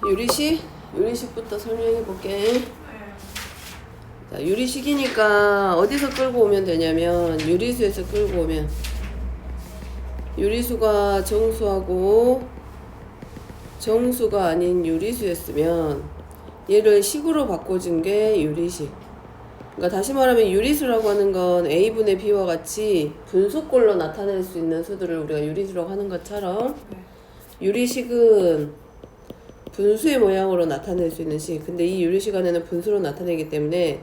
유리식부터 설명해 볼게. 자, 유리식이니까 어디서 끌고 오면 되냐면 유리수에서 끌고 오면, 유리수가 정수하고 정수가 아닌 유리수였으면 얘를 식으로 바꿔준 게 유리식. 그러니까 다시 말하면 유리수라고 하는 건 A분의 B와 같이 분수꼴로 나타낼 수 있는 수들을 우리가 유리수라고 하는 것처럼, 유리식은 분수의 모양으로 나타낼 수 있는 식. 근데 이 유리식 안에는 분수로 나타내기 때문에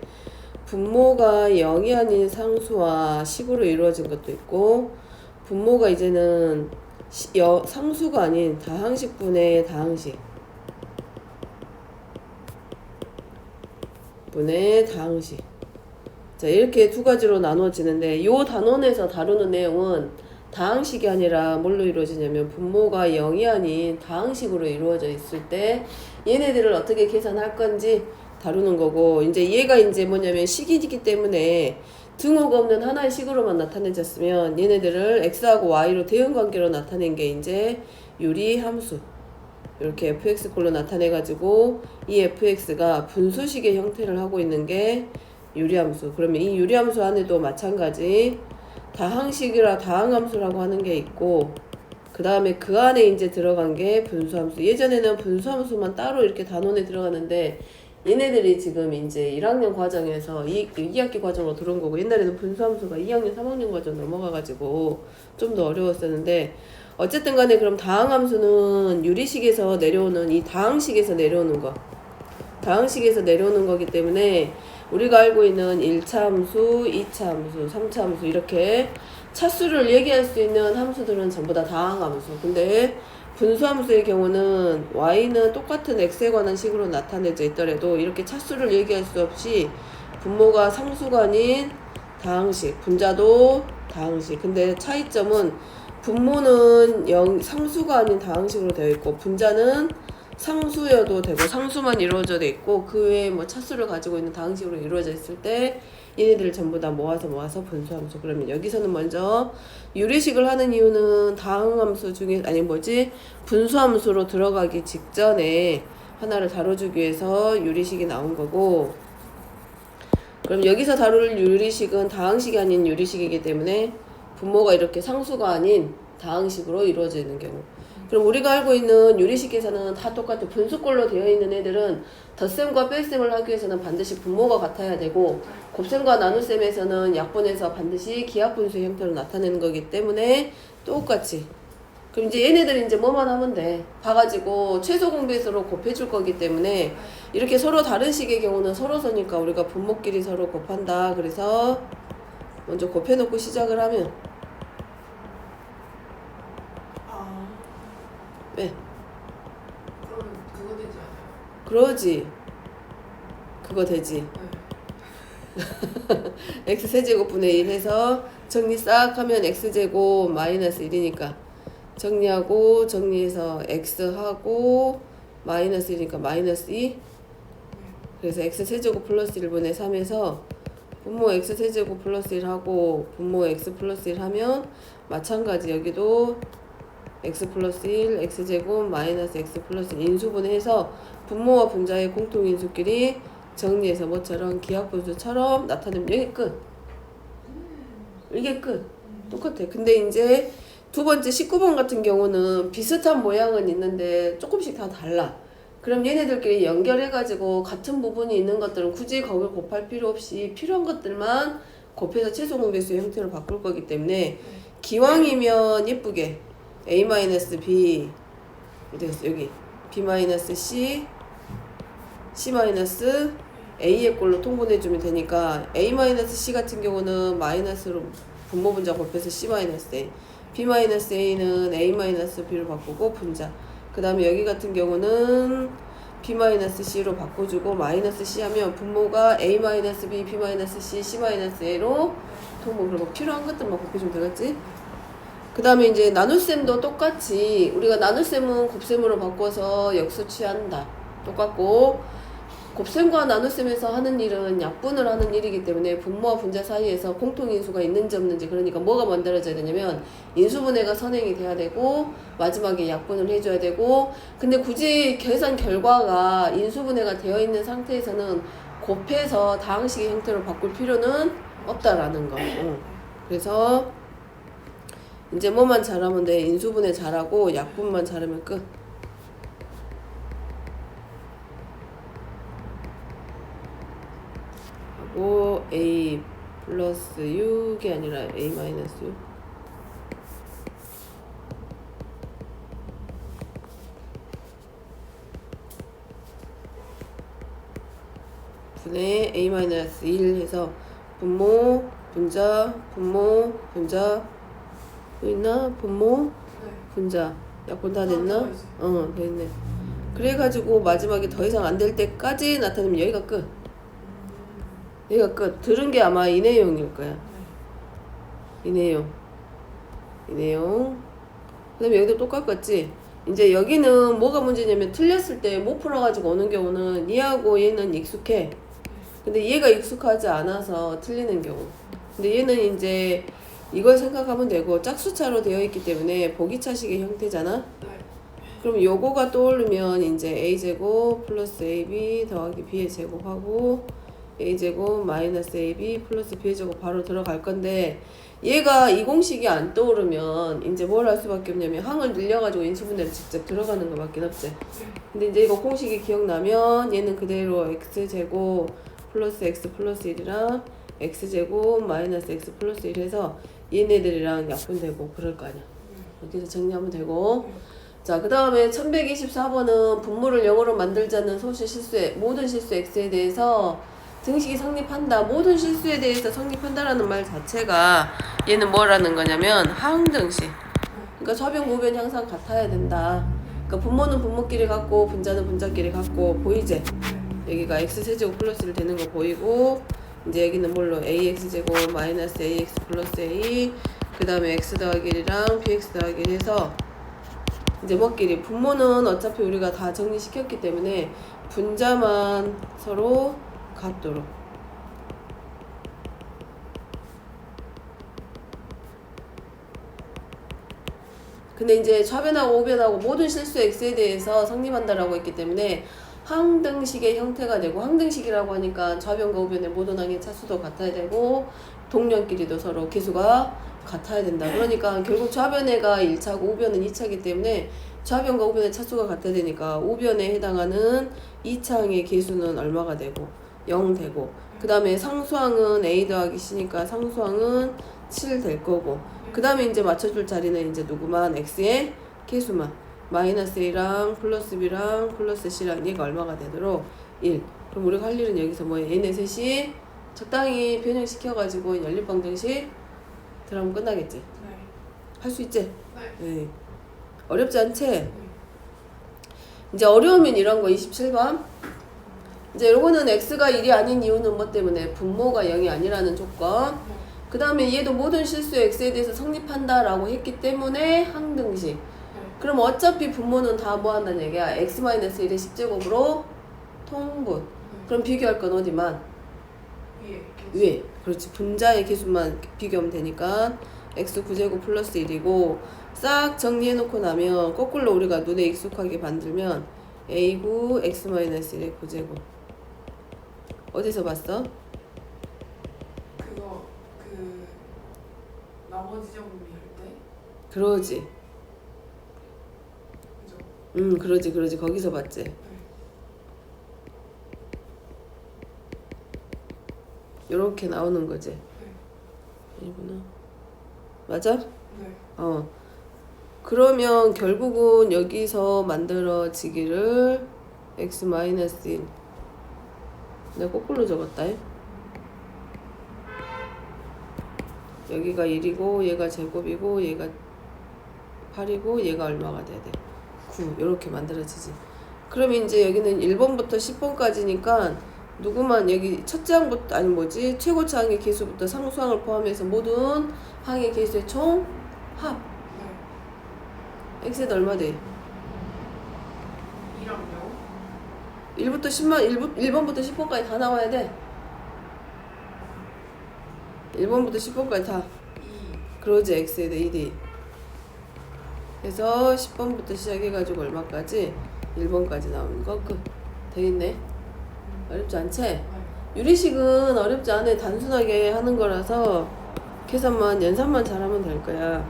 분모가 0이 아닌 상수와 식으로 이루어진 것도 있고, 분모가 이제는 상수가 아닌 다항식분의 다항식 분의 다항식. 자, 이렇게 두 가지로 나눠지는데, 이 단원에서 다루는 내용은 다항식이 아니라 뭘로 이루어지냐면 분모가 0이 아닌 다항식으로 이루어져 있을 때 얘네들을 어떻게 계산할 건지 다루는 거고, 이제 얘가 이제 뭐냐면 식이기 때문에 등호가 없는 하나의 식으로만 나타내졌으면 얘네들을 x하고 y로 대응관계로 나타낸 게 이제 유리함수. 이렇게 fx꼴로 나타내가지고 이 fx가 분수식의 형태를 하고 있는 게 유리함수. 그러면 이 유리함수 안에도 마찬가지 다항식이라 다항함수라고 하는 게 있고, 그 다음에 그 안에 이제 들어간 게 분수함수. 예전에는 분수함수만 따로 이렇게 단원에 들어가는데 얘네들이 지금 이제 1학년 과정에서 2학기 과정으로 들어온 거고, 옛날에는 분수함수가 2학년 3학년 과정 넘어가가지고 좀 더 어려웠었는데, 어쨌든 간에 그럼 다항함수는 유리식에서 내려오는, 이 다항식에서 내려오는 거, 다항식에서 내려오는 거기 때문에 우리가 알고 있는 1차 함수, 2차 함수, 3차 함수 이렇게 차수를 얘기할 수 있는 함수들은 전부 다 다항함수. 근데 분수함수의 경우는 y는 똑같은 x에 관한 식으로 나타내져 있더라도 이렇게 차수를 얘기할 수 없이 분모가 상수가 아닌 다항식, 분자도 다항식. 근데 차이점은 분모는 상수가 아닌 다항식으로 되어 있고, 분자는 상수여도 되고 상수만 이루어져 있고, 그 외에 뭐 차수를 가지고 있는 다항식으로 이루어져 있을 때 얘네들을 전부 다 모아서 분수함수. 그러면 여기서는 먼저 유리식을 하는 이유는 다항함수 중에 분수함수로 들어가기 직전에 하나를 다뤄주기 위해서 유리식이 나온 거고, 그럼 여기서 다룰 유리식은 다항식이 아닌 유리식이기 때문에 분모가 이렇게 상수가 아닌 다항식으로 이루어져 있는 경우. 그럼 우리가 알고 있는 유리식에서는 다 똑같아. 분수꼴로 되어 있는 애들은 덧셈과 뺄셈을 하기 위해서는 반드시 분모가 같아야 되고, 곱셈과 나눗셈에서는 약분해서 반드시 기하분수의 형태로 나타내는 거기 때문에 똑같이. 그럼 이제 얘네들 이제 뭐만 하면 돼. 봐가지고 최소 공배수로 곱해줄 거기 때문에, 이렇게 서로 다른 식의 경우는 서로서니까 우리가 분모끼리 서로 곱한다. 그래서 먼저 곱해놓고 시작을 하면, 왜? 그러면 그거 되지 않아요? 그러지. 그거 되지. x세제곱분의 1 해서 정리 싹 하면 x제곱 마이너스 1이니까 정리하고, 정리해서 x하고 마이너스 1이니까 마이너스 2. 그래서 x세제곱 플러스 1분의 3에서 분모 x세제곱 플러스 1하고 분모 x 플러스 1 하면 마찬가지 여기도 x 플러스 1, x제곱 마이너스 x 플러스 1 인수분해해서 분모와 분자의 공통인수끼리 정리해서 뭐처럼 기하분수처럼 나타내면 이게 끝. 이게 끝. 똑같아. 근데 이제 두 번째 19번 같은 경우는 비슷한 모양은 있는데 조금씩 다 달라. 그럼 얘네들끼리 연결해가지고 같은 부분이 있는 것들은 굳이 거기를 곱할 필요 없이 필요한 것들만 곱해서 최소 공배수의 형태로 바꿀 거기 때문에, 기왕이면 예쁘게 a-b 어디 갔어? 여기 b-c c-a의 꼴로 통분해주면 되니까, a-c 같은 경우는 마이너스로 분모 분자 곱해서 c-a, b-a는 a-b로 바꾸고 분자, 그 다음에 여기 같은 경우는 b-c로 바꿔주고 마이너스 c 하면 분모가 a-b, b-c, c-a로 통분. 그리고 필요한 것들만 곱해주면 되겠지? 그 다음에 이제 나눗셈도 똑같이 우리가 나눗셈은 곱셈으로 바꿔서 역수 취한다. 똑같고, 곱셈과 나눗셈에서 하는 일은 약분을 하는 일이기 때문에 분모와 분자 사이에서 공통인수가 있는지 없는지, 그러니까 뭐가 만들어져야 되냐면 인수분해가 선행이 돼야 되고 마지막에 약분을 해줘야 되고, 근데 굳이 계산 결과가 인수분해가 되어 있는 상태에서는 곱해서 다항식의 형태로 바꿀 필요는 없다라는 거. 그래서 이제 뭐만 잘하면 돼? 인수분해 잘하고 약분만 잘하면 끝. 하고 a 플러스 6이 아니라 a 마이너스 6. 분의 a 마이너스 1 해서 분모 분자 분모 분자 또 있나? 분모 네. 분자 약분 다 됐나? 더 있어요. 됐네. 그래가지고 마지막에 더 이상 안 될 때까지 나타내면 여기가 끝. 여기가 끝. 들은 게 아마 이 내용일 거야. 이 내용. 그 다음에 여기도 똑같겠지? 이제 여기는 뭐가 문제냐면 틀렸을 때 못 풀어가지고 오는 경우는 얘하고 얘는 익숙해. 근데 얘가 익숙하지 않아서 틀리는 경우. 근데 얘는 이제 이걸 생각하면 되고 짝수차로 되어 있기 때문에 보기차식의 형태잖아? 네. 그럼 요거가 떠오르면 이제 a제곱 플러스 ab 더하기 b의 제곱하고 a제곱 마이너스 ab 플러스 b의 제곱 바로 들어갈 건데, 얘가 이 공식이 안 떠오르면 이제 뭘 할 수밖에 없냐면 항을 늘려가지고 인수분해를 직접 들어가는 것밖에 없지. 근데 이제 이거 공식이 기억나면 얘는 그대로 x제곱 플러스 x 플러스 1이랑 x제곱 마이너스 x 플러스 1 해서 얘네들이랑 약분되고 그럴 거 아니야. 이렇게 해서 정리하면 되고. 자, 그 다음에 1124번은 분모를 0으로 만들자는 소수 실수에 모든 실수 x에 대해서 등식이 성립한다. 모든 실수에 대해서 성립한다라는 말 자체가 얘는 뭐라는 거냐면 항등식. 그러니까 좌변 우변이 항상 같아야 된다. 그러니까 분모는 분모끼리 같고 분자는 분자끼리 같고 보이지? 여기가 x세제곱 플러스 1 되는 거 보이고, 이제 여기는 뭘로 ax제곱 마이너스 ax 플러스 a 그 다음에 x 더하기 1이랑 bx 더하기 1 해서 이제 뭐끼리 분모는 어차피 우리가 다 정리시켰기 때문에 분자만 서로 같도록. 근데 이제 좌변하고 우변하고 모든 실수 x에 대해서 성립한다라고 했기 때문에 항등식의 형태가 되고, 항등식이라고 하니까 좌변과 우변의 모든 항의 차수도 같아야 되고 동량끼리도 서로 계수가 같아야 된다. 그러니까 결국 좌변에가 1차고 우변은 2차이기 때문에 좌변과 우변의 차수가 같아야 되니까 우변에 해당하는 2차항의 계수는 얼마가 되고 0 되고, 그 다음에 상수항은 a 더하기 c니까 상수항은 7 될 거고, 그 다음에 이제 맞춰줄 자리는 이제 누구만? x의 계수만. 마이너스 a랑 플러스 b랑 플러스 c랑 얘가 얼마가 되도록 1. 그럼 우리가 할 일은 여기서 뭐예요? 얘네 셋이 적당히 변형시켜가지고 연립방정식 들어가면 끝나겠지? 네. 할 수 있지? 네. 네. 어렵지 않지? 이제 어려우면 이런 거 27번. 이제 요거는 x가 1이 아닌 이유는 뭐 때문에? 분모가 0이 아니라는 조건. 그 다음에 얘도 모든 실수 x에 대해서 성립한다라고 했기 때문에 항등식. 그럼 어차피 분모는 다 뭐 한다는 얘기야? x-1의 10제곱으로 통분. 그럼 비교할 건 어디만? 위에. 그렇지. 분자의 개수만 비교하면 되니까 x9제곱 플러스 1이고, 싹 정리해놓고 나면 거꾸로 우리가 눈에 익숙하게 만들면 a9 x-1의 9제곱. 어디서 봤어? 그거 나머지 정리 할 때. 그러지. 그죠? 그러지. 거기서 봤지. 요렇게 나오는 거지. 이구나. 맞아? 네. 그러면 결국은 여기서 만들어지기를 x-1. 내가 거꾸로 적었다. 여기가 1이고 얘가 제곱이고 얘가 8이고 얘가 얼마가 돼야 돼? 9. 이렇게 만들어지지. 그러면 이제 여기는 1번부터 10번까지니까 누구만 여기 첫째 항부터 아니 뭐지 최고차 항의 개수부터 상수항을 포함해서 모든 항의 개수의 총 합. 네. x에도 얼마 돼? 2랑 0. 1부터 10만 1번부터 10번까지 다 나와야 돼. 1번부터 10번까지 다. 2. 그러지 x에 대해 2대. 그래서 10번부터 시작해가지고 얼마까지? 1번까지 나오는 거 끝. 되겠네. 어렵지 않지? 네. 유리식은 어렵지 않아. 단순하게 하는 거라서 계산만 연산만 잘하면 될 거야.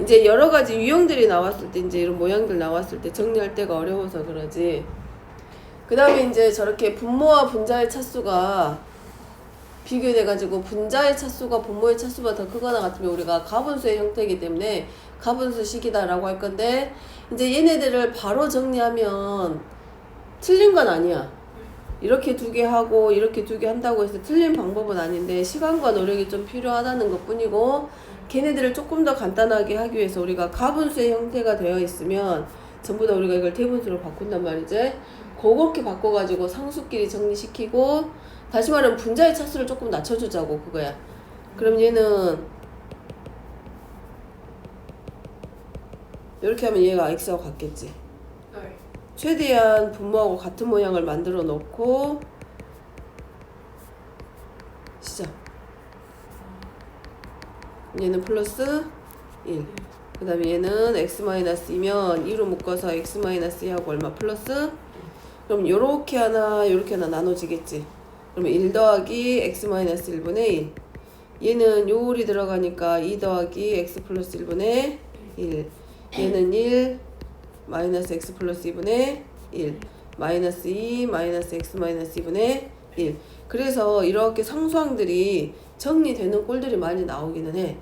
이제 여러 가지 유형들이 나왔을 때, 이제 이런 모양들 나왔을 때 정리할 때가 어려워서 그러지. 그 다음에 이제 저렇게 분모와 분자의 차수가 비교돼가지고 분자의 차수가 분모의 차수보다 더 크거나 같으면 우리가 가분수의 형태이기 때문에 가분수식이다라고 할 건데, 이제 얘네들을 바로 정리하면 틀린 건 아니야. 이렇게 두 개 하고 이렇게 두 개 한다고 해서 틀린 방법은 아닌데 시간과 노력이 좀 필요하다는 것 뿐이고, 걔네들을 조금 더 간단하게 하기 위해서 우리가 가분수의 형태가 되어 있으면 전부 다 우리가 이걸 대분수로 바꾼단 말이지. 그렇게 바꿔가지고 상수끼리 정리시키고, 다시 말하면 분자의 차수를 조금 낮춰주자고 그거야. 그럼 얘는 이렇게 하면 얘가 x하고 같겠지. 네. 최대한 분모하고 같은 모양을 만들어 놓고 시작. 얘는 플러스 1. 그 다음에 얘는 x-2면 2로 묶어서 x-2하고 얼마 플러스? 그럼 요렇게 하나 요렇게 하나 나눠지겠지. 그러면 1 더하기 x-1분의 1. 얘는 요리 들어가니까 2 더하기 x 플러스 1분의 1. 얘는 1 마이너스 x 플러스 2분의 1. 마이너스 2 마이너스 x 마이너스 2분의 1. 그래서 이렇게 상수항들이 정리되는 꼴들이 많이 나오기는 해.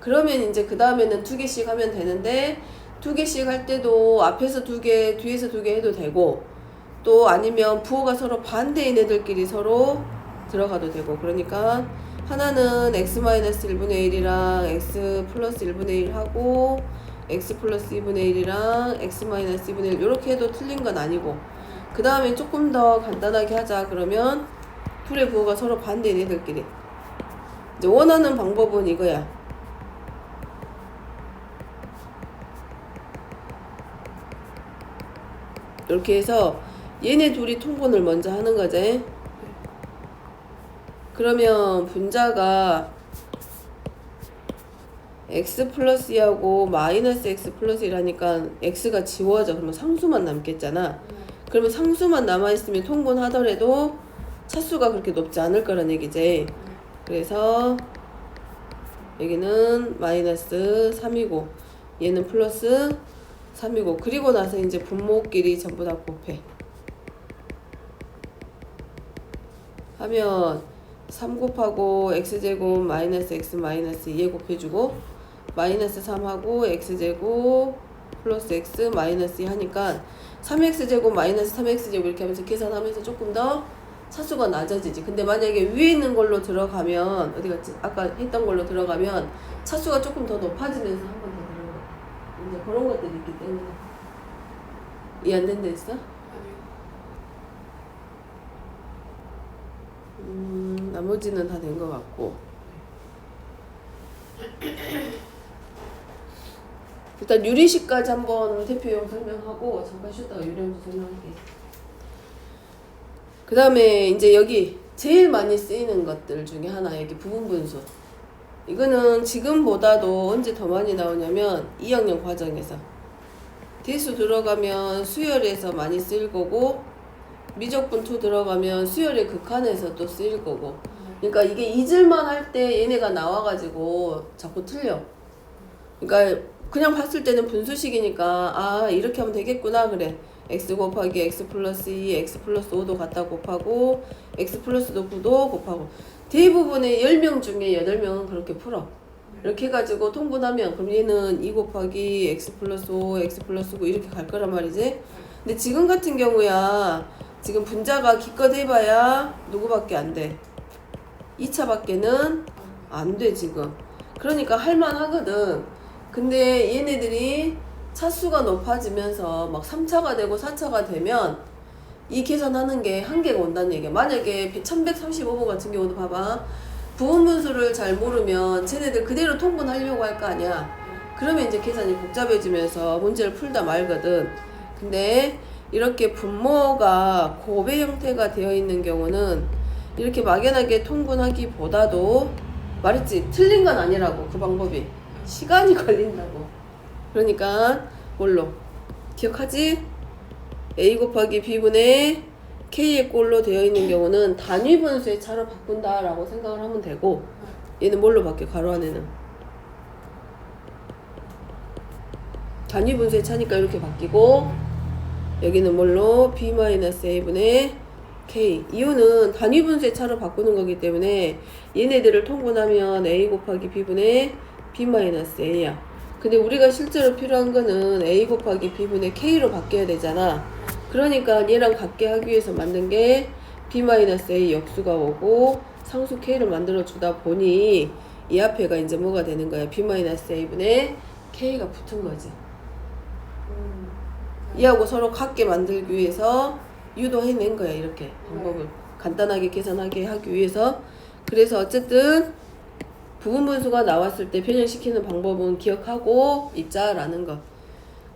그러면 이제 그 다음에는 두 개씩 하면 되는데, 두 개씩 할 때도 앞에서 두 개, 뒤에서 두 개 해도 되고, 또 아니면 부호가 서로 반대인 애들끼리 서로 들어가도 되고. 그러니까 하나는 x-1분의 1이랑 x 플러스 1분의 1 하고 x 플러스 2분의 1이랑 x-2분의 1 이렇게 해도 틀린 건 아니고, 그 다음에 조금 더 간단하게 하자 그러면 둘의 부호가 서로 반대인 애들끼리 이제 원하는 방법은 이거야. 이렇게 해서 얘네 둘이 통분을 먼저 하는 거지. 그러면 분자가 x 플러스 2하고 마이너스 x 플러스 1하니까 x가 지워져. 그러면 상수만 남겠잖아. 그러면 상수만 남아있으면 통분하더라도 차수가 그렇게 높지 않을 거란 얘기지. 그래서 여기는 마이너스 3이고 얘는 플러스 3이고, 그리고 나서 이제 분모끼리 전부 다 곱해. 하면 3 곱하고 x제곱 마이너스 x 마이너스 2에 곱해주고, 마이너스 3하고 x제곱 플러스 x 마이너스 2 하니까 3x제곱 마이너스 3x제곱 이렇게 하면서 계산하면서 조금 더 차수가 낮아지지. 근데 만약에 위에 있는 걸로 들어가면, 어디 갔지? 아까 했던 걸로 들어가면 차수가 조금 더 높아지면서 한 번 더 들어가. 이제 그런 것들이 있기 때문에. 이해 안 된다 했어? 나머지는 다 된 것 같고. 일단 유리식까지 한번 대표용 설명하고 잠깐 쉬었다가 유리함수 설명할게. 그 다음에 이제 여기 제일 많이 쓰이는 것들 중에 하나, 여기 부분분수. 이거는 지금보다도 언제 더 많이 나오냐면 2학년 과정에서 대수 들어가면 수열에서 많이 쓰일 거고, 미적분 2 들어가면 수열의 극한에서 또 쓰일 거고. 그러니까 이게 잊을만 할 때 얘네가 나와가지고 자꾸 틀려. 그러니까 그냥 봤을 때는 분수식이니까 아 이렇게 하면 되겠구나 그래. x 곱하기 x 플러스 2 x 플러스 5도 갖다 곱하고 x 플러스도 9도 곱하고, 대부분의 10명 중에 8명은 그렇게 풀어. 이렇게 해가지고 통분하면 그럼 얘는 2 곱하기 x 플러스 5 x 플러스 9 이렇게 갈 거란 말이지. 근데 지금 같은 경우야 지금 분자가 기껏 해봐야 누구밖에 안 돼. 2차밖에는 안 돼 지금. 그러니까 할만하거든. 근데 얘네들이 차수가 높아지면서 막 3차가 되고 4차가 되면 이 계산하는 게 한계가 온다는 얘기야. 만약에 1135번 같은 경우도 봐봐. 부분분수를 잘 모르면 쟤네들 그대로 통분하려고 할 거 아니야. 그러면 이제 계산이 복잡해지면서 문제를 풀다 말거든. 근데 이렇게 분모가 곱의 형태가 되어 있는 경우는 이렇게 막연하게 통분하기보다도 말했지 틀린 건 아니라고 그 방법이 시간이 걸린다고. 그러니까 뭘로 기억하지? A 곱하기 B분의 K의 꼴로 되어 있는 경우는 단위 분수의 차로 바꾼다라고 생각을 하면 되고 얘는 뭘로 바뀌어? 가로 안에는 단위 분수의 차니까 이렇게 바뀌고 여기는 뭘로? B-A분의 K. 이유는 단위 분수의 차로 바꾸는 거기 때문에 얘네들을 통분하면 A 곱하기 B분의 B-A야. 근데 우리가 실제로 필요한 거는 A 곱하기 B분의 K로 바뀌어야 되잖아. 그러니까 얘랑 같게 하기 위해서 만든 게 B-A 역수가 오고 상수 K를 만들어 주다 보니 이 앞에가 이제 뭐가 되는 거야? B-A분의 K가 붙은 거지. 이하고 서로 같게 만들기 위해서 유도해낸 거야. 이렇게 방법을 간단하게 계산하게 하기 위해서. 그래서 어쨌든 부분분수가 나왔을 때 변형시키는 방법은 기억하고 있자라는 거.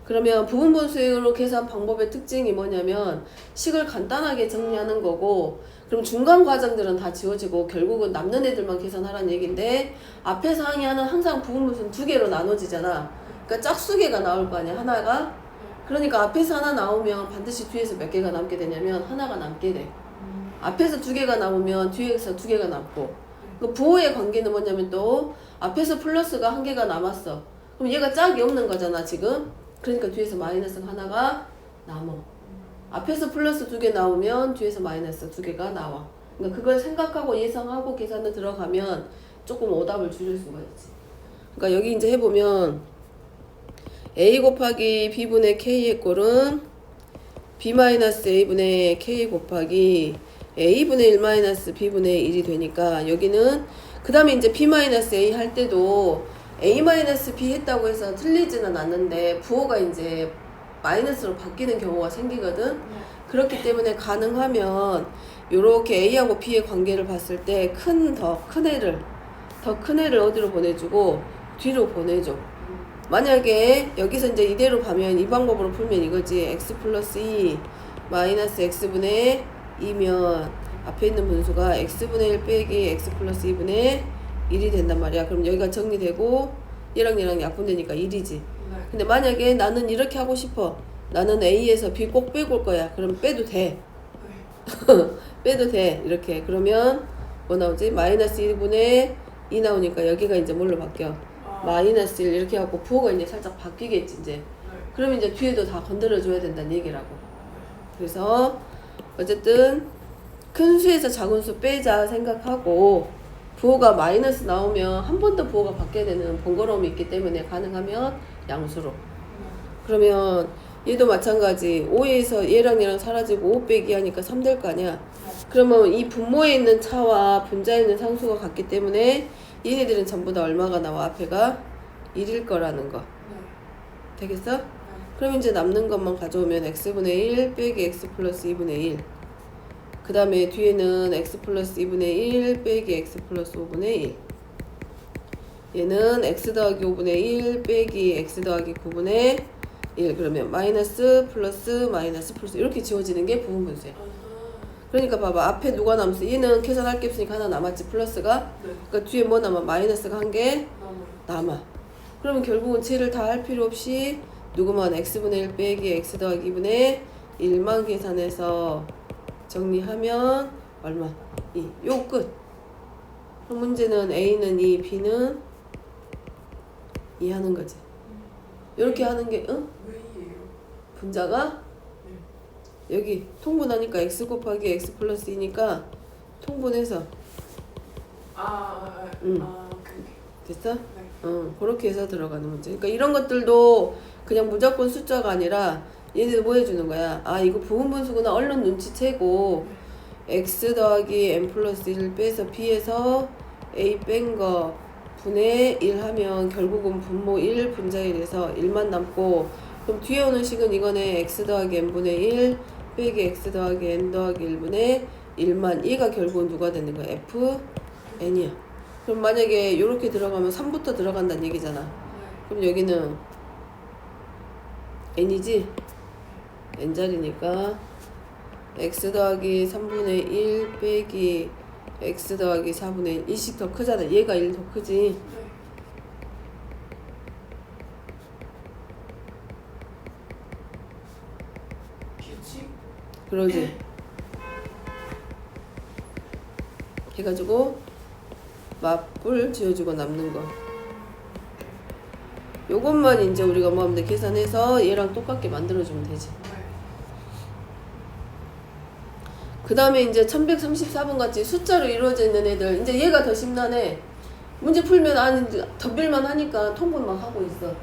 그러면 부분분수로 계산 방법의 특징이 뭐냐면 식을 간단하게 정리하는 거고, 그럼 중간 과정들은 다 지워지고 결국은 남는 애들만 계산하라는 얘기인데, 앞에서 항의하는 항상 부분분수는 두 개로 나눠지잖아. 그러니까 짝수개가 나올 거 아니야, 하나가. 그러니까 앞에서 하나 나오면 반드시 뒤에서 몇 개가 남게 되냐면 하나가 남게 돼. 앞에서 두 개가 남으면 뒤에서 두 개가 남고. 그 부호의 관계는 뭐냐면 또 앞에서 플러스가 한 개가 남았어. 그럼 얘가 짝이 없는 거잖아 지금. 그러니까 뒤에서 마이너스 하나가 남어. 앞에서 플러스 두 개 나오면 뒤에서 마이너스 두 개가 나와. 그러니까 그걸 생각하고 예상하고 계산을 들어가면 조금 오답을 줄일 수가 있지. 그러니까 여기 이제 해보면 A 곱하기 B분의 K의 꼴은 B-A분의 K 곱하기 A분의 1-B분의 1이 되니까 여기는 그 다음에 이제 B-A 할 때도 A-B 했다고 해서 틀리지는 않는데 부호가 이제 마이너스로 바뀌는 경우가 생기거든. 그렇기 때문에 가능하면 요렇게 A하고 B의 관계를 봤을 때 더 큰 애를 어디로 보내주고 뒤로 보내줘. 만약에 여기서 이제 이대로 가면 이 방법으로 풀면 이거지. x 플러스 2 마이너스 x분의 2면 앞에 있는 분수가 x분의 1 빼기 x 플러스 2분의 1이 된단 말이야. 그럼 여기가 정리되고 얘랑 약분되니까 1이지. 근데 만약에 나는 이렇게 하고 싶어. 나는 A에서 B 꼭 빼고 올 거야. 그럼 빼도 돼. 빼도 돼. 이렇게. 그러면 뭐 나오지? 마이너스 1분의 2 나오니까 여기가 이제 뭘로 바뀌어? 마이너스 1 이렇게 하고 부호가 이제 살짝 바뀌겠지 이제. 그러면 이제 뒤에도 다 건드려줘야 된다는 얘기라고. 그래서 어쨌든 큰 수에서 작은 수 빼자 생각하고 부호가 마이너스 나오면 한 번 더 부호가 바뀌어야 되는 번거로움이 있기 때문에 가능하면 양수로. 그러면 얘도 마찬가지. 5에서 얘랑 사라지고 5 빼기 하니까 3 될 거 아니야. 그러면 이 분모에 있는 차와 분자에 있는 상수가 같기 때문에 얘네들은 전부 다 얼마가 나와? 앞에가 1일 거라는 거. 되겠어? 그럼 이제 남는 것만 가져오면 x분의 1 빼기 x 플러스 2분의 1. 그 다음에 뒤에는 x 플러스 2분의 1 빼기 x 플러스 5분의 1. 얘는 x 더하기 5분의 1 빼기 x 더하기 9분의 1. 그러면 마이너스 플러스 마이너스 플러스 이렇게 지워지는 게 부분분수야. 그러니까 봐봐. 앞에 누가 남았어? 얘는 계산할 게 없으니까 하나 남았지. 플러스가. 그러니까 뒤에 뭐 남아? 마이너스가 한 개 남아. 그러면 결국은 쟤를 다 할 필요 없이 누구만 x분의 1 빼기 x 더하기 2분의 1만 계산해서 정리하면 얼마? 2. 요 끝. 그럼 문제는 A는 2, B는 2 하는 거지. 이렇게 하는 게 응? 분자가 여기 통분하니까 x 곱하기 x 플러스 2니까 통분해서 됐어? 그렇게 해서 들어가는 문제. 그러니까 이런 것들도 그냥 무조건 숫자가 아니라 얘네들 뭐 해주는 거야? 아 이거 부분분수구나. 얼른 눈치채고 x 더하기 n 플러스 1을 빼서 b에서 a 뺀 거 분의 1 하면 결국은 분모 1 분자 1에서 1만 남고, 그럼 뒤에 오는 식은 이거네. x 더하기 n분의 1 빼기 x 더하기 n 더하기 1분의 1만. 얘가 결국은 누가 되는 거야? fn이야. 그럼 만약에 이렇게 들어가면 3부터 들어간다는 얘기잖아. 그럼 여기는 n이지? n자리니까 x 더하기 3분의 1 빼기 x 더하기 4분의 1 이씩 더 크잖아. 얘가 1 더 크지. 네. 규칙? 그러지. 해가지고 맞불 지어주고 남는 거. 요것만 이제 우리가 뭐 하면 돼? 계산해서 얘랑 똑같게 만들어주면 되지. 네. 그 다음에 이제 1134번 같이 숫자로 이루어져 있는 애들, 이제 얘가 더 심란해. 문제 풀면 덤빌만 하니까 통분 막 하고 있어.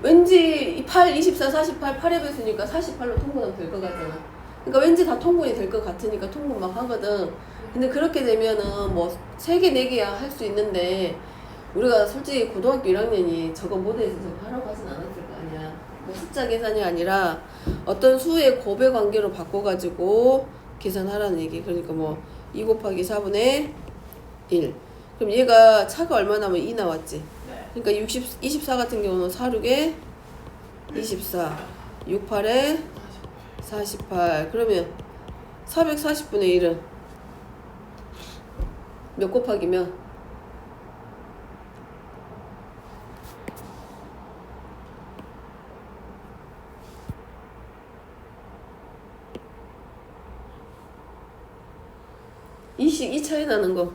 왠지 8, 24, 48, 8의 배수니까 48로 통분하면 될 것 같잖아. 그러니까 왠지 다 통분이 될 것 같으니까 통분 막 하거든. 근데 그렇게 되면은 뭐 3개, 4개야 할 수 있는데, 우리가 솔직히 고등학교 1학년이 저거 모델에서 저거 하라고 하진 않았을 거 아니야. 뭐 숫자 계산이 아니라 어떤 수의 곱의 관계로 바꿔가지고 계산하라는 얘기. 그러니까 뭐 2 곱하기 4분의 1. 그럼 얘가 차가 얼마 나면 2 나왔지. 네. 그러니까 24 같은 경우는 4, 6에 24, 6, 8에 48. 그러면 440분의 1은 몇 곱하기면? 2씩 2 차이 나는 거.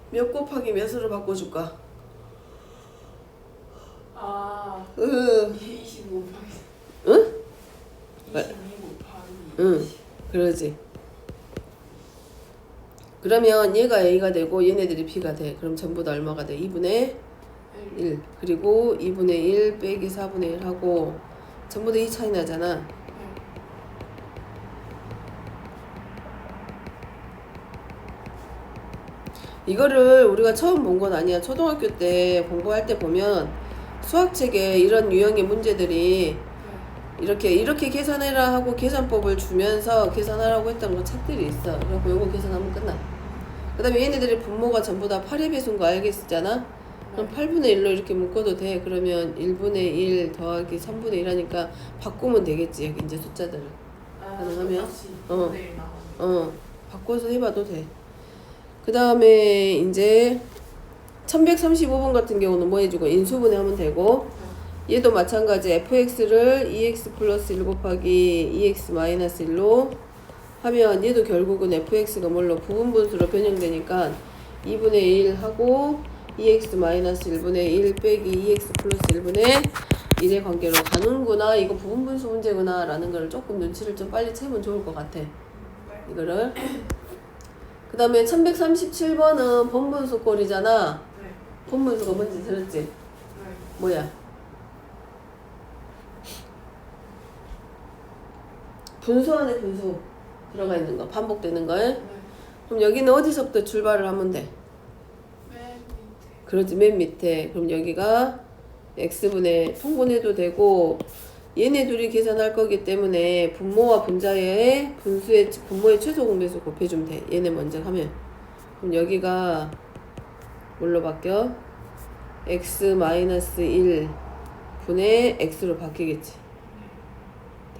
몇 곱하기 몇으로 바꿔줄까? 아, 으, 25 곱하기 응? 22 곱하기 응, 그러지. 그러면 얘가 A가 되고 얘네들이 B가 돼. 그럼 전부 다 얼마가 돼? 2분의 1. 그리고 2분의 1 빼기 4분의 1 하고 전부 다 2 차이 나잖아. 이거를 우리가 처음 본 건 아니야. 초등학교 때 공부할 때 보면 수학책에 이런 유형의 문제들이 이렇게 계산해라 하고 계산법을 주면서 계산하라고 했던 거 책들이 있어. 그래서 요거 계산하면 끝나. 그 다음에 얘네들의 분모가 전부 다 8의 배수인 거 알겠었잖아? 그럼 8분의 1로 이렇게 묶어도 돼. 그러면 1분의 1 더하기 3분의 1 하니까 바꾸면 되겠지. 여기 이제 숫자들을. 가능하면? 바꿔서 해봐도 돼. 그 다음에 이제 1135번 같은 경우는 뭐 해주고 인수분해 하면 되고, 얘도 마찬가지 fx를 2x 플러스 1 곱하기 2x 마이너스 1로 하면 얘도 결국은 fx가 뭘로 부분분수로 변형되니까 2분의 1 하고 2x 마이너스 1분의 1 빼기 2x 플러스 1분의 1의 관계로 가는구나. 이거 부분분수 문제구나 라는 걸 조금 눈치를 좀 빨리 채면 좋을 것 같아. 이거를. 그 다음에 1137번은 본분수 꼴이잖아. 본분수가 뭔지 들었지? 뭐야? 분수 안에 분수 들어가 있는 거, 반복되는 거. 그럼 여기는 어디서부터 출발을 하면 돼? 맨 밑에. 그렇지, 맨 밑에. 그럼 여기가 x분의 통분해도 되고, 얘네 둘이 계산할 거기 때문에 분모와 분자의 분수의 분모의 최소 공배수 곱해주면 돼. 얘네 먼저 하면. 그럼 여기가 뭘로 바뀌어? x-1 분의 x로 바뀌겠지.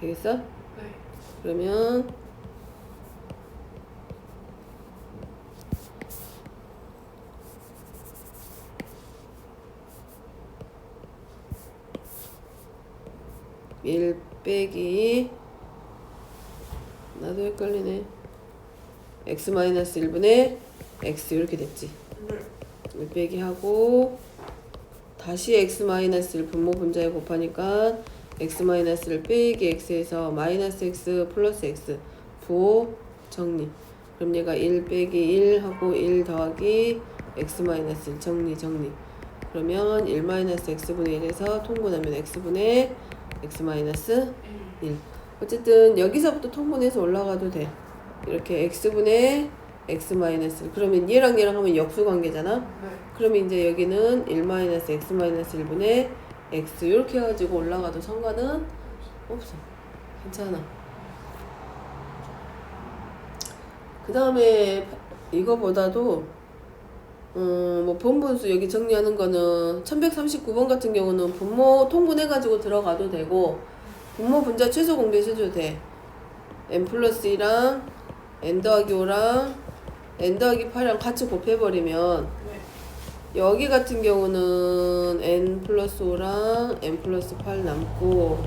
되겠어? 네. 그러면 일 빼기 나도 헷갈리네. x-1분의 x 이렇게 됐지. 1 빼기 하고 다시 x-1 분모 분자에 곱하니까 x-1 빼기 x에서 마이너스 x 플러스 x 부호 정리. 그럼 얘가 1 빼기 1 하고 1 더하기 x-1 정리. 그러면 1-x분의 1에서 통분하면 x분의 x-1. 어쨌든 여기서부터 통분해서 올라가도 돼. 이렇게 x분의 x-1. 그러면 얘랑 하면 역수 관계잖아. 그러면 이제 여기는 1-x-1분의 x 이렇게 해가지고 올라가도 상관은 없어. 괜찮아. 그 다음에 이거보다도 뭐 분분수 여기 정리하는 거는 1139번 같은 경우는 분모 통분해가지고 들어가도 되고 분모 분자 최소 공개해줘도 돼. n 플러스 2랑 n 더하기 5랑 n 더하기 8이랑 같이 곱해버리면 네. 여기 같은 경우는 n 플러스 5랑 n 플러스 8 남고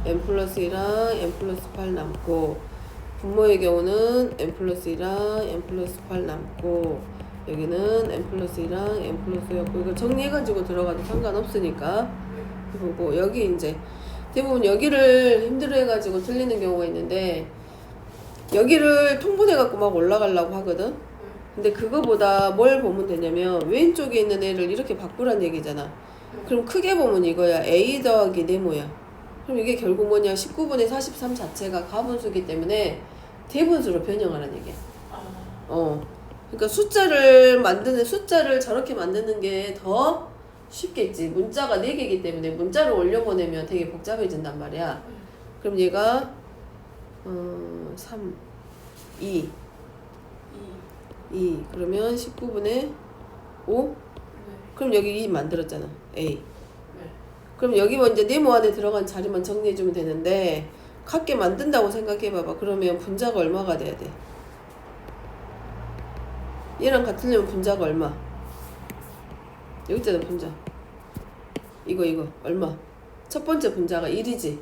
n 플러스 2랑 n 플러스 8 남고 분모의 경우는 n 플러스 2랑 n 플러스 8 남고 여기는 n 플러스 2랑 n 플러스 5였고 이거 정리해가지고 들어가도 상관없으니까 보고 여기 이제 대부분 여기를 힘들어해가지고 틀리는 경우가 있는데 여기를 통분해갖고 막 올라가려고 하거든. 근데 그거보다 뭘 보면 되냐면 왼쪽에 있는 애를 이렇게 바꾸란 얘기잖아. 그럼 크게 보면 이거야. a 더하기 네모야. 그럼 이게 결국 뭐냐 19분의 43 자체가 가분수기 때문에 대분수로 변형하라는 얘기야. 그러니까 숫자를 저렇게 만드는 게 더 쉽겠지. 문자가 4개이기 때문에 문자를 올려보내면 되게 복잡해진단 말이야. 그럼 얘가 3, 2 그러면 19분의 5 네. 그럼 여기 2 만들었잖아. A 네. 그럼 여기 먼저 네모 안에 들어간 자리만 정리해주면 되는데 같게 만든다고 생각해봐봐. 그러면 분자가 얼마가 돼야 돼? 얘랑 같으려면 분자가 얼마? 여기 있잖아 분자. 이거 얼마? 첫 번째 분자가 1이지.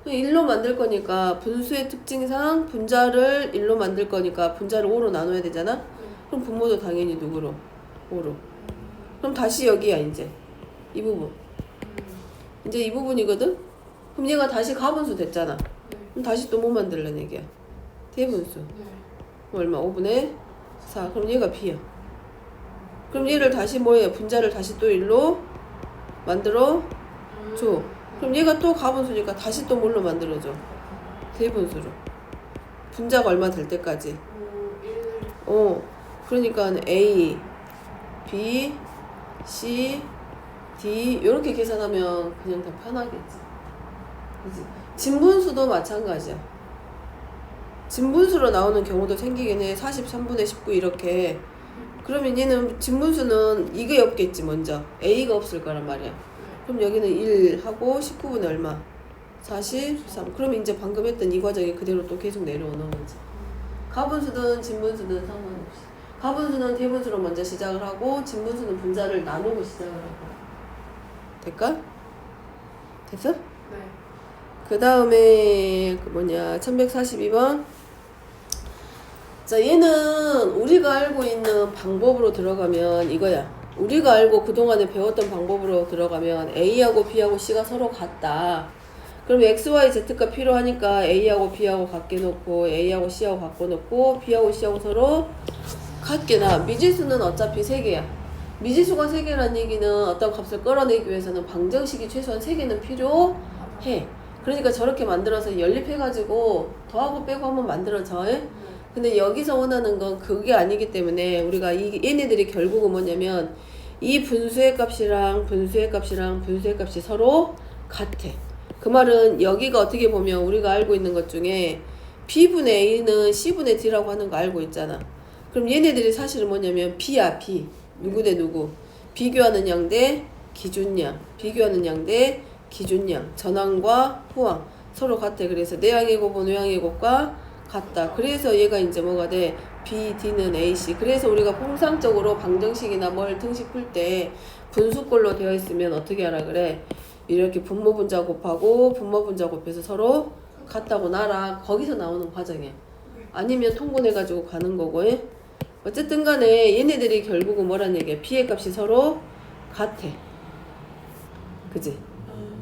네. 1로 만들 거니까 분수의 특징상 분자를 1로 만들 거니까 분자를 5로 나눠야 되잖아. 그럼 분모도 당연히 누구로? 5로. 그럼 다시 여기야 이제 이 부분. 이제 이 부분이거든. 그럼 얘가 다시 가분수 됐잖아. 그럼 다시 또 뭐 만들란 얘기야? 대분수. 그럼 얼마? 5분의 4. 그럼 얘가 b야. 그럼 얘를 다시 뭐예요? 분자를 다시 또 1로 만들어 줘. 그럼 얘가 또 가분수니까 다시 또 뭘로 만들어줘? 대분수로. 분자가 얼마 될 때까지. 그러니까 A, B, C, D 이렇게 계산하면 그냥 더 편하겠지. 그치? 진분수도 마찬가지야. 진분수로 나오는 경우도 생기긴 해. 43분의 19 이렇게. 그러면 얘는 진분수는 이게 없겠지 먼저. A가 없을 거란 말이야. 그럼 여기는 1 하고 19분의 얼마? 43. 그럼 이제 방금 했던 이 과정이 그대로 또 계속 내려오는 거지. 가분수든 진분수든 상관없이. 가분수는 대분수로 먼저 시작을 하고 진분수는 분자를 나누고 시작을 하고. 될까? 됐어? 네. 그 다음에 1142번. 자, 얘는 우리가 알고 있는 방법으로 들어가면 이거야. 우리가 알고 그동안에 배웠던 방법으로 들어가면 A하고 B하고 C가 서로 같다. 그럼 X, Y, Z가 필요하니까 A하고 B하고 같게 놓고 A하고 C하고 바꿔놓고 B하고 C하고 서로 같게 나. 미지수는 어차피 3개야. 미지수가 3개라는 얘기는 어떤 값을 끌어내기 위해서는 방정식이 최소한 3개는 필요해. 그러니까 저렇게 만들어서 연립해가지고 더하고 빼고 한번 만들어져. 근데 여기서 원하는 건 그게 아니기 때문에 우리가 얘네들이 결국은 뭐냐면 이 분수의 값이랑 분수의 값이랑 분수의 값이 서로 같아. 그 말은 여기가 어떻게 보면 우리가 알고 있는 것 중에 B분의 A는 C분의 D라고 하는 거 알고 있잖아. 그럼 얘네들이 사실은 뭐냐면 B야 B. 누구 대 누구? 비교하는 양 대 기준양. 비교하는 양 대 기준양. 전항과 후항. 서로 같아. 그래서 내항의 곱은 외항의 곱과 같다. 그래서 얘가 이제 뭐가 돼? B, D는 A, C. 그래서 우리가 통상적으로 방정식이나 뭘 등식 풀 때 분수꼴로 되어 있으면 어떻게 하라 그래? 이렇게 분모 분자 곱하고 분모 분자 곱해서 서로 같다고 놔라. 거기서 나오는 과정이야. 아니면 통분해가지고 가는 거고. 어쨌든 간에 얘네들이 결국은 뭐란 얘기야? B의 값이 서로 같아. 그지?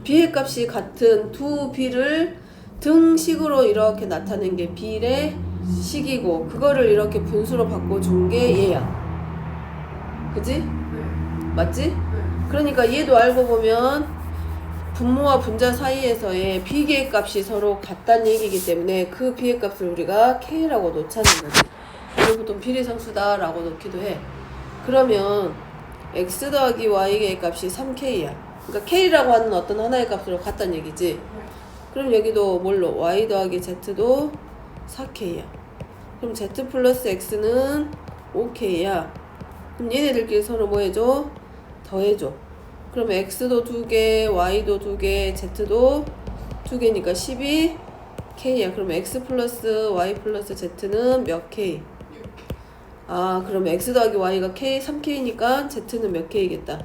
B의 값이 같은 두 B를 등식으로 이렇게 나타낸 게 B의 식이고 그거를 이렇게 분수로 바꿔준 게 얘야. 그지? 맞지? 그러니까 얘도 알고 보면 분모와 분자 사이에서의 B의 값이 서로 같다는 얘기이기 때문에 그 B의 값을 우리가 K라고 놓자는 거지. 이걸 보통 비례상수다라고 놓기도 해. 그러면 X 더하기 Y의 값이 3K야. 그러니까 K라고 하는 어떤 하나의 값으로 같다는 얘기지. 그럼 여기도 뭘로? Y 더하기 Z도 4K야. 그럼 z 플러스 x는 5k야. 그럼 얘네들끼리 서로 뭐 해줘? 더해줘. 그럼 x도 2개, y도 2개, z도 2개니까 12k야. 그럼 x 플러스 y 플러스 z는 몇 k? 6K. 아, 그럼 x 더하기 y가 k, 3k니까 z는 몇 k겠다?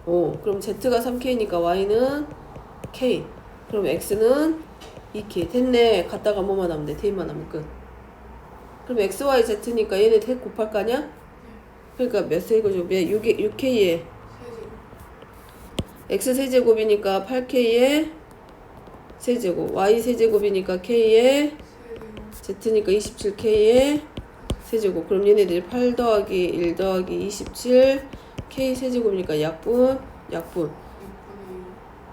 그럼 z가 3k니까 y는 k. 그럼 x는 2k. 됐네. 갖다가 뭐만 하면 돼? 대입만 하면 끝. 그럼 x, y, z니까 얘네 대 곱할 거 아니야? 그러니까 몇 세제곱? 6k에 세제곱. x 세제곱이니까 8k에 세제곱, y 세제곱이니까 k에 세제곱. z니까 27k에 세제곱. 그럼 얘네들이 8 더하기 1 더하기 27 k 세제곱이니까 약분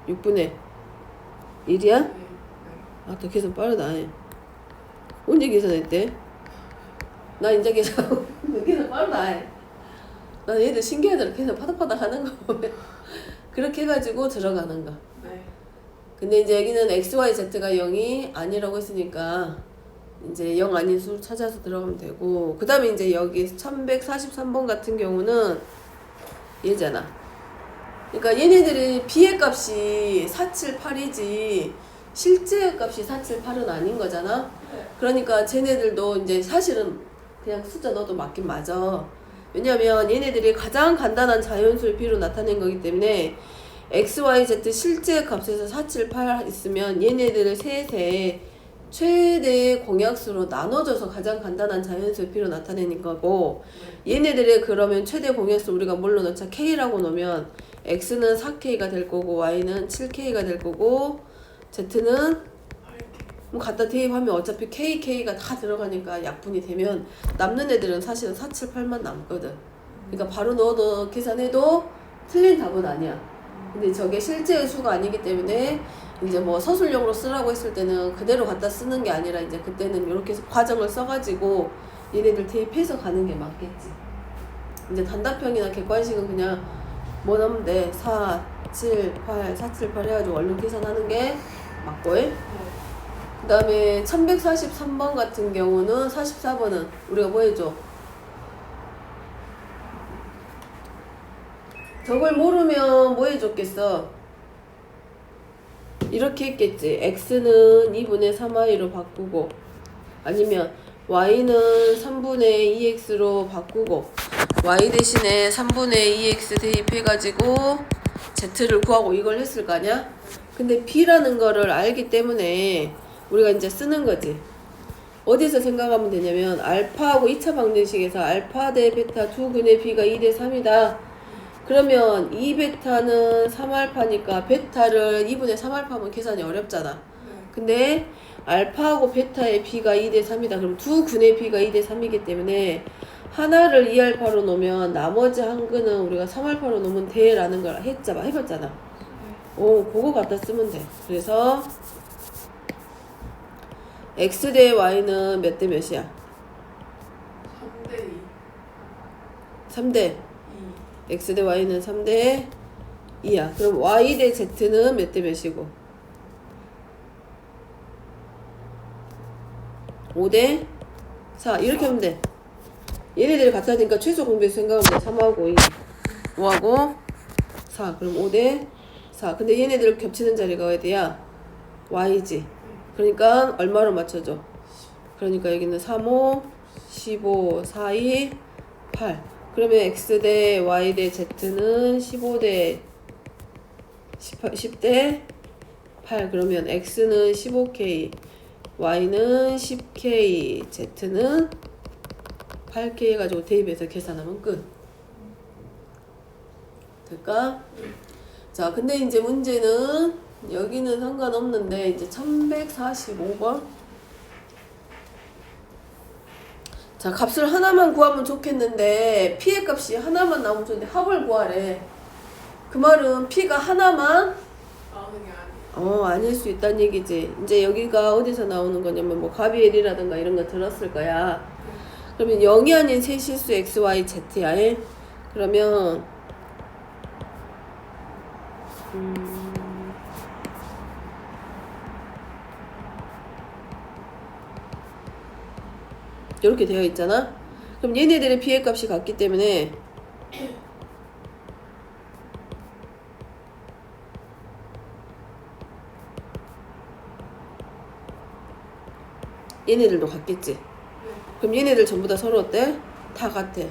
6분의 1이야? 네. 아, 더 계산 빠르다. 언제 계산했대? 나 이제 계산 너 계산 빠르다. 나 얘들 신기하더라. 계산 파닥파닥 하는 거 보면 그렇게 해가지고 들어가는 거. 네. 근데 이제 여기는 x, y, z가 0이 아니라고 했으니까 이제 0 아닌 수를 찾아서 들어가면 되고, 그 다음에 이제 여기 1143번 같은 경우는 얘잖아. 그러니까 얘네들이 b의 값이 478이지 실제 값이 478은 아닌 거잖아. 네. 그러니까 쟤네들도 이제 사실은 그냥 숫자 넣어도 맞긴 맞아. 왜냐면 얘네들이 가장 간단한 자연수를 b로 나타낸 거기 때문에 x, y, z 실제 값에서 478 있으면 얘네들을 셋에 최대 공약수로 나눠줘서 가장 간단한 자연수를 b로 나타내는 거고, 얘네들의 그러면 최대 공약수 우리가 뭘로 넣자? k라고 넣으면 x는 4k가 될 거고 y는 7k가 될 거고 z는 뭐 갖다 대입하면 어차피 k가 다 들어가니까 약분이 되면 남는 애들은 사실은 478만 남거든. 그러니까 바로 넣어도 계산해도 틀린 답은 아니야. 근데 저게 실제의 수가 아니기 때문에 이제 뭐 서술용으로 쓰라고 했을 때는 그대로 갖다 쓰는 게 아니라 이제 그때는 이렇게 과정을 써가지고 얘네들 대입해서 가는 게 맞겠지. 이제 단답형이나 객관식은 그냥 뭐 넣으면 돼. 4, 7, 8, 4, 7, 8 해가지고 얼른 계산하는 게 맞고. 그 다음에 1143번 같은 경우는 44번은 우리가 뭐 해줘? 저걸 모르면 뭐 해줬겠어? 이렇게 했겠지. x는 2분의 3y로 바꾸고, 아니면 y는 3분의 2x로 바꾸고, y 대신에 3분의 2x 대입해가지고 z를 구하고 이걸 했을 거 아니야? 근데 b라는 거를 알기 때문에 우리가 이제 쓰는 거지. 어디서 생각하면 되냐면 알파하고 2차 방정식에서 알파 대 베타 두 근의 b가 2대 3이다. 그러면 2베타는 3알파니까 베타를 2분의 3알파 하면 계산이 어렵잖아. 근데 알파하고 베타의 b가 2대 3이다. 그럼 두 근의 b가 2대 3이기 때문에 하나를 2알파로 놓으면 나머지 한 근은 우리가 3알파로 놓으면 돼 라는 걸 해봤잖아. 그거 갖다 쓰면 돼. 그래서 x 대 y는 몇 대 몇이야? 3대 2. 3대. x 대 y는 3대 2야. 그럼 y 대 z는 몇 대 몇이고? 5대 4. 이렇게 하면 돼. 얘네들이 같아지니까 최소 공배수 생각하면 돼. 3하고 2. 5하고 4. 그럼 5대 4. 근데 얘네들 겹치는 자리가 어디야? y지. 그러니까 얼마로 맞춰줘? 그러니까 여기는 3, 5, 15, 4, 2, 8. 그러면 x 대 y 대 z는 15대 10대 8. 그러면 x는 15k, y는 10k, z는 8k 해가지고 대입해서 계산하면 끝. 될까? 자, 근데 이제 문제는 여기는 상관없는데 이제 1145번. 자, 값을 하나만 구하면 좋겠는데 p의 값이 하나만 나오면 좋은데 합을 구하래. 그 말은 p가 하나만 나오는 게 아니에요. 아닐 수 있다는 얘기지. 이제 여기가 어디서 나오는 거냐면 뭐 가비엘이라든가 이런 거 들었을 거야. 그러면 0이 아닌 세 실수 x, y, z야. 그러면 이렇게 되어 있잖아. 그럼 얘네들의 피해 값이 같기 때문에 얘네들도 같겠지. 네. 그럼 얘네들 전부 다 서로 어때? 다 같아.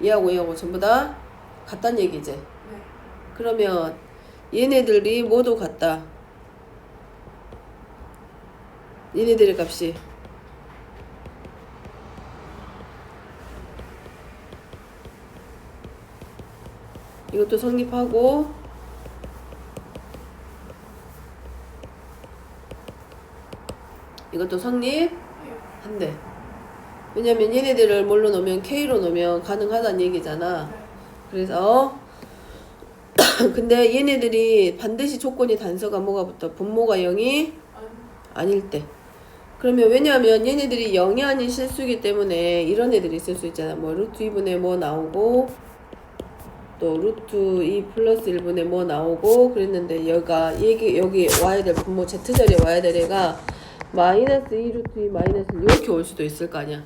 얘하고 얘하고 전부 다 같단 얘기지. 네. 그러면 얘네들이 모두 같다. 얘네들의 값이 이것도 성립하고 이것도 성립한대. 왜냐면 얘네들을 뭘로 놓으면 K로 놓으면 가능하다는 얘기잖아. 그래서 근데 얘네들이 반드시 조건이 단서가 뭐가 붙어? 분모가 0이 아닐 때. 그러면 왜냐하면 얘네들이 0이 아닌 실수이기 때문에 이런 애들이 있을 수 있잖아. 뭐 루트 2분의 뭐 나오고 또 루트 2 플러스 1분의 뭐 나오고 그랬는데 여기 와야 될 분모 Z자리에 와야 될 애가 마이너스 2 루트 2 마이너스 이렇게 올 수도 있을 거 아니야.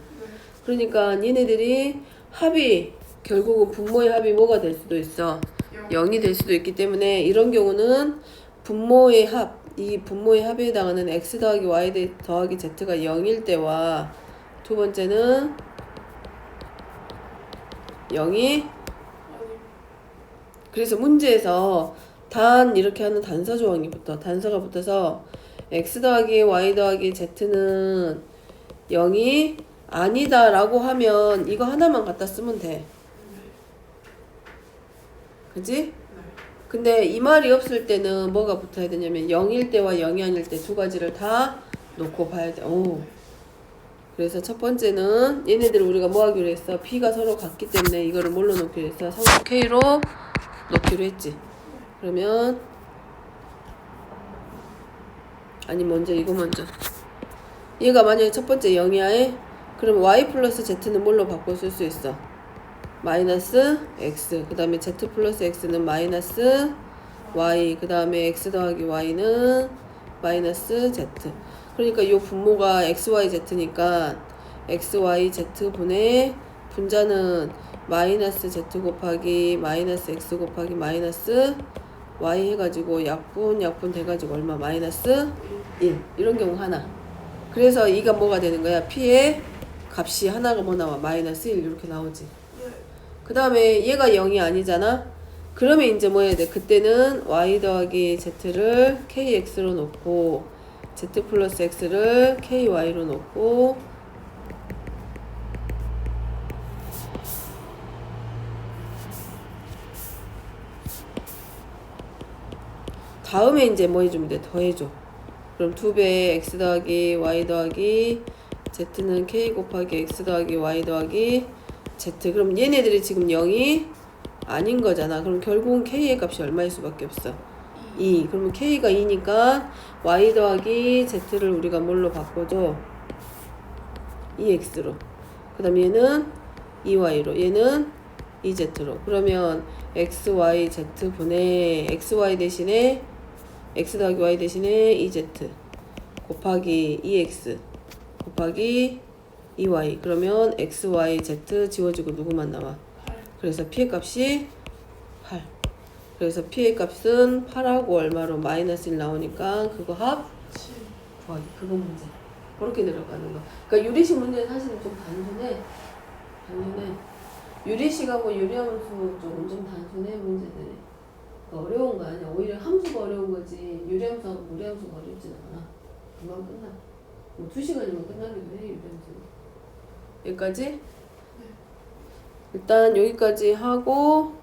그러니까 얘네들이 합이 결국은 분모의 합이 뭐가 될 수도 있어. 0이 될 수도 있기 때문에 이런 경우는 분모의 합, 이 분모의 합에 해당하는 x 더하기 y 더하기 z가 0일 때와 두 번째는 0이 그래서 문제에서 단 이렇게 하는 단서 조항이 붙어. 단서가 붙어서 x 더하기 y 더하기 z는 0이 아니다 라고 하면 이거 하나만 갖다 쓰면 돼. 그지? 근데 이 말이 없을 때는 뭐가 붙어야 되냐면 0일 때와 0이 아닐 때 두 가지를 다 놓고 봐야 돼. 오. 그래서 첫 번째는 얘네들 우리가 뭐 하기로 했어? P가 서로 같기 때문에 이거를 뭘로 놓기로 했어? 상수 K로 놓기로 했지. 그러면 아니 먼저 이거 먼저 얘가 만약에 첫 번째 0이야 그럼 y 플러스 z는 뭘로 바꿔 쓸 수 있어? 마이너스 x 그 다음에 z 플러스 x는 마이너스 y 그 다음에 x 더하기 y는 마이너스 z 그러니까 이 분모가 xyz니까 xyz 분의 분자는 마이너스 z 곱하기 마이너스 x 곱하기 마이너스 y 해가지고 약분 돼가지고 얼마 마이너스 1 이런 경우 하나. 그래서 이가 뭐가 되는 거야? p의 값이 하나가 뭐 나와? 마이너스 1 이렇게 나오지. 그 다음에 얘가 0이 아니잖아. 그러면 이제 뭐 해야 돼? 그때는 y 더하기 z를 kx로 놓고 z 플러스 x를 ky로 놓고 다음에 이제 뭐 해주면 돼? 더해줘. 그럼 2배 x 더하기 y 더하기 z는 k 곱하기 x 더하기 y 더하기 z. 그럼 얘네들이 지금 0이 아닌 거잖아. 그럼 결국은 k의 값이 얼마일 수밖에 없어? 2. 그러면 k가 2니까 y 더하기 z를 우리가 뭘로 바꿔줘? 2x로. 그 다음 얘는 2y로. 얘는 2z로. 그러면 xyz 분의 xy 대신에 x 더하기 y 대신에 2z 곱하기 2x 곱하기 2y 그러면 x, y, z 지워지고 누구만 남아? 8. 그래서 p의 값이 8. 그래서 p의 값은 8하고 얼마로 마이너스 1 나오니까 그거 합 7. 구하기. 그거 문제. 그렇게 내려가는 거. 그러니까 유리식 문제는 사실은 좀 단순해. 유리식하고 유리함수 쪽은 좀 단순해 문제들이. 그러니까 어려운 거 아니야. 오히려 함수가 어려운 거지. 유리함수하고 무리함수가 어렵진 않아. 금방 끝나. 뭐 2시간이면 끝나기도 해 유리함수는. 여기까지? 일단 여기까지 하고